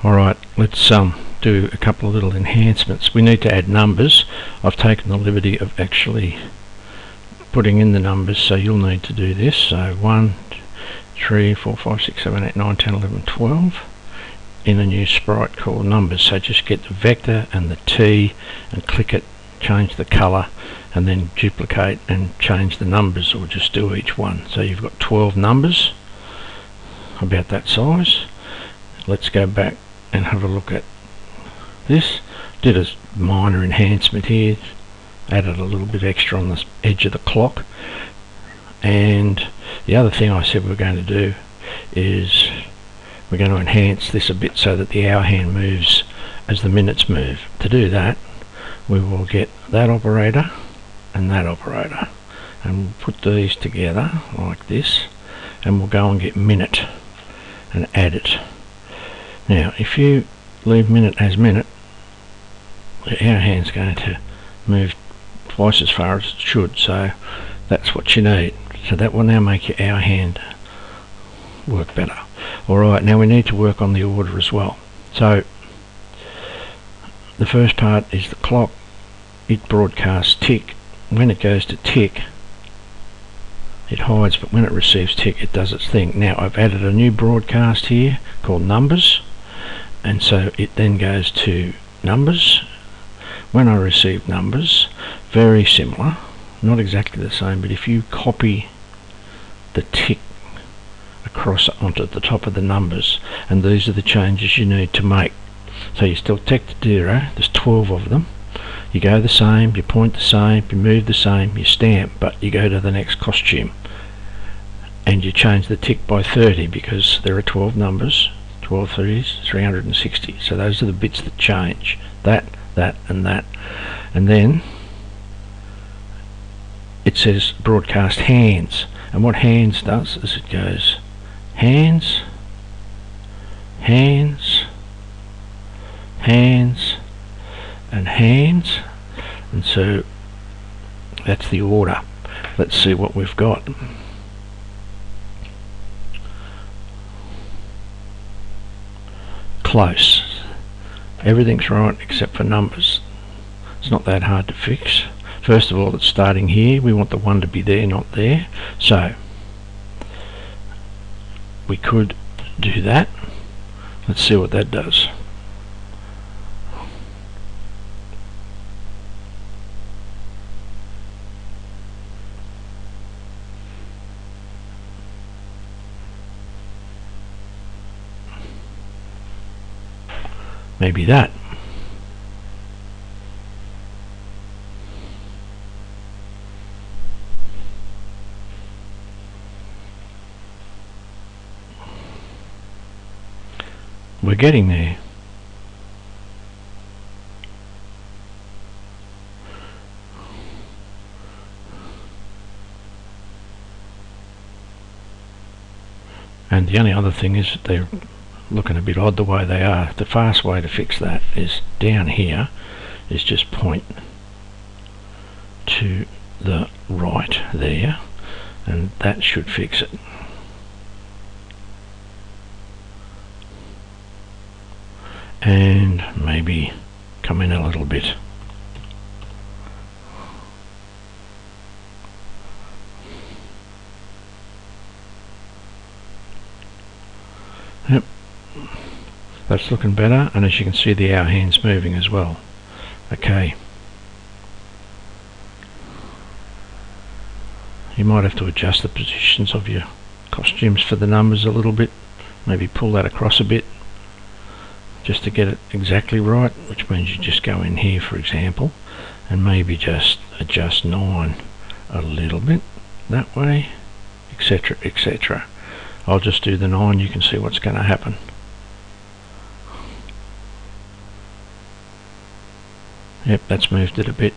Alright, let's do a couple of little enhancements. We need to add numbers. I've taken the liberty of actually putting in the numbers, so you'll need to do this. So 1, 3, 4, 5, 6, 7, 8, 9, 10, 11, 12 in a new sprite called numbers. So just get the vector and the T and click it, change the colour, and then duplicate and change the numbers, or just do each one. So you've got 12 numbers about that size. Let's go back and have a look at this. Did a minor enhancement here, added a little bit extra on the edge of the clock. And the other thing I said we're going to do is we're going to enhance this a bit so that the hour hand moves as the minutes move. To do that, we will get that operator and that operator, and we'll put these together like this, and we'll go and get minute and add it. Now if you leave minute as minute, the hour hand's going to move twice as far as it should, so that's what you need. So that will now make your hour hand work better. Alright, now we need to work on the order as well. So the first part is the clock. It broadcasts tick. When it goes to tick, it hides, but when it receives tick, it does its thing. Now I've added a new broadcast here called numbers, and so it then goes to numbers. When I receive numbers, very similar, not exactly the same, but if you copy the tick across onto the top of the numbers, and these are the changes you need to make. So you still tick to 0, there's 12 of them. You go the same, you point the same, you move the same, you stamp, but you go to the next costume and you change the tick by 30, because there are 12 numbers. 12 30s, 360. So those are the bits that change. That, and that. And then it says broadcast hands. And what hands does is it goes hands, hands, hands, and hands. And so that's the order. Let's see what we've got. Close. Everything's right except for numbers. It's not that hard to fix. First of all, it's starting here. We want the 1 to be there, not there. So we could do that. Let's see what that does. Maybe that. We're getting there. And the only other thing is that they're looking a bit odd the way they are. The fast way to fix that is down here, is just point to the right there, and that should fix it. And maybe come in a little bit. Yep, that's looking better, and as you can see, the hour hand's moving as well. Okay, you might have to adjust the positions of your costumes for the numbers a little bit, maybe pull that across a bit just to get it exactly right, which means you just go in here, for example, and maybe just adjust 9 a little bit that way, etc, etc. I'll just do the 9, you can see what's going to happen. Yep, that's moved it a bit.